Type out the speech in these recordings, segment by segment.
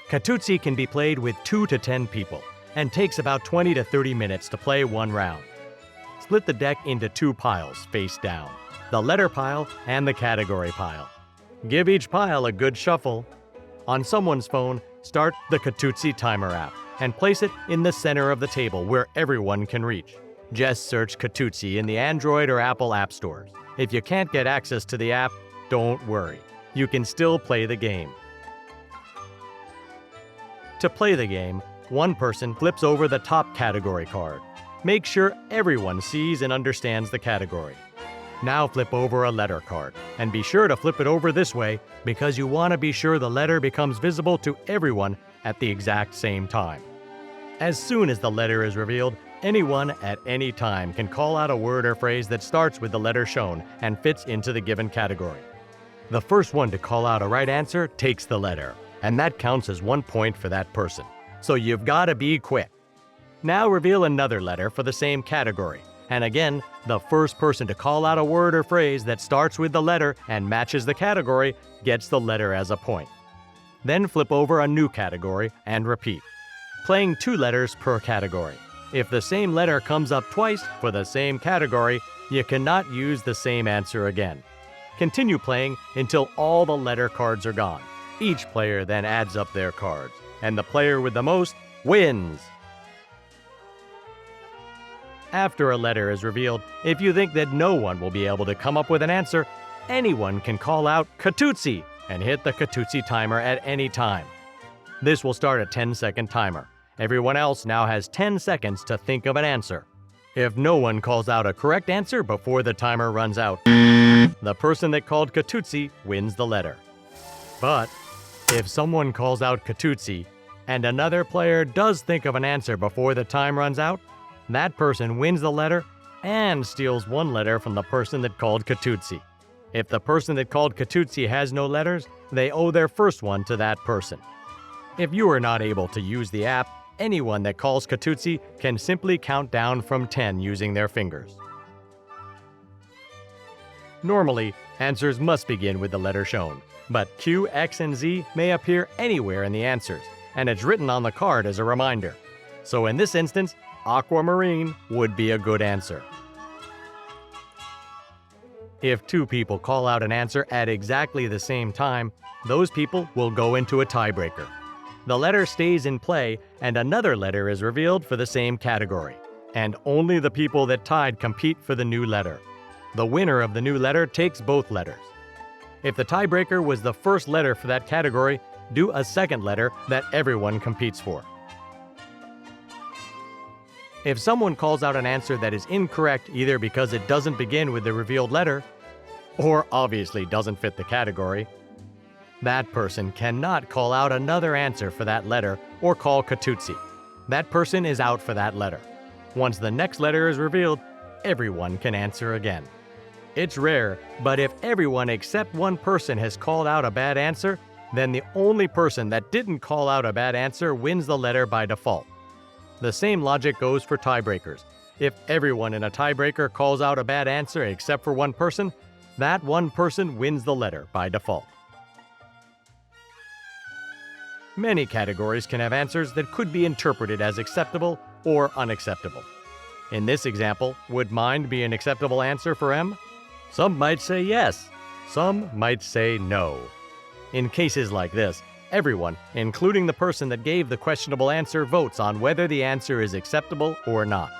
Katootsie can be played with 2 to 10 people and takes about 20 to 30 minutes to play one round. Split the deck into 2 piles face down, the letter pile and the category pile. Give each pile a good shuffle. On someone's phone, start the Katootsie Timer app and place it in the center of the table where everyone can reach. Just search Katootsie in the Android or Apple app stores. If you can't get access to the app, don't worry. You can still play the game. To play the game, one person flips over the top category card. Make sure everyone sees and understands the category. Now flip over a letter card, and be sure to flip it over this way because you want to be sure the letter becomes visible to everyone at the exact same time. As soon as the letter is revealed, anyone at any time can call out a word or phrase that starts with the letter shown and fits into the given category. The first one to call out a right answer takes the letter, and that counts as 1 point for that person. So you've got to be quick. Now reveal another letter for the same category. And again, the first person to call out a word or phrase that starts with the letter and matches the category gets the letter as a point. Then flip over a new category and repeat, playing 2 letters per category. If the same letter comes up twice for the same category, you cannot use the same answer again. Continue playing until all the letter cards are gone. Each player then adds up their cards, and the player with the most wins. After a letter is revealed, if you think that no one will be able to come up with an answer, anyone can call out Katootsie and hit the Katootsie timer at any time. This will start a 10-second timer. Everyone else now has 10 seconds to think of an answer. If no one calls out a correct answer before the timer runs out, the person that called Katootsie wins the letter. But if someone calls out Katootsie and another player does think of an answer before the time runs out, that person wins the letter and steals 1 letter from the person that called Katootsie. If the person that called Katootsie has no letters, they owe their first one to that person. If you are not able to use the app, anyone that calls Katootsie can simply count down from 10 using their fingers. Normally, answers must begin with the letter shown, but Q, X, and Z may appear anywhere in the answers, and it's written on the card as a reminder. So in this instance, aquamarine would be a good answer. If 2 people call out an answer at exactly the same time, those people will go into a tiebreaker. The letter stays in play and another letter is revealed for the same category, and only the people that tied compete for the new letter. The winner of the new letter takes both letters. If the tiebreaker was the first letter for that category, do a second letter that everyone competes for. If someone calls out an answer that is incorrect either because it doesn't begin with the revealed letter, or obviously doesn't fit the category, that person cannot call out another answer for that letter or call Katootsie. That person is out for that letter. Once the next letter is revealed, everyone can answer again. It's rare, but if everyone except one person has called out a bad answer, then the only person that didn't call out a bad answer wins the letter by default. The same logic goes for tiebreakers. If everyone in a tiebreaker calls out a bad answer except for one person, that one person wins the letter by default. Many categories can have answers that could be interpreted as acceptable or unacceptable. In this example, would mind be an acceptable answer for M? Some might say yes, some might say no. In cases like this, everyone, including the person that gave the questionable answer, votes on whether the answer is acceptable or not.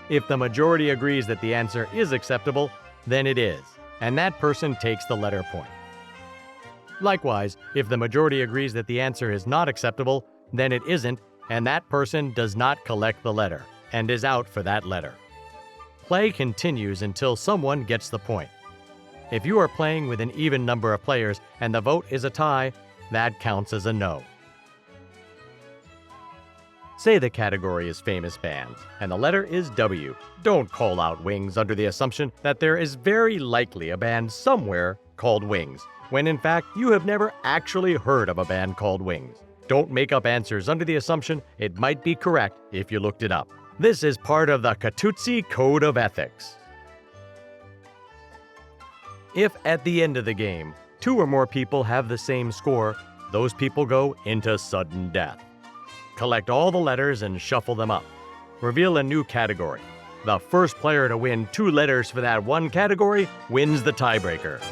If the majority agrees that the answer is acceptable, then it is, and that person takes the letter point. Likewise, if the majority agrees that the answer is not acceptable, then it isn't, and that person does not collect the letter and is out for that letter. Play continues until someone gets the point. If you are playing with an even number of players and the vote is a tie, that counts as a no. Say the category is famous bands, and the letter is W. Don't call out Wings under the assumption that there is very likely a band somewhere called Wings, when in fact you have never actually heard of a band called Wings. Don't make up answers under the assumption it might be correct if you looked it up. This is part of the Katootsie Code of Ethics. If at the end of the game, 2 or more people have the same score, those people go into sudden death. Collect all the letters and shuffle them up. Reveal a new category. The first player to win 2 letters for that one category wins the tiebreaker.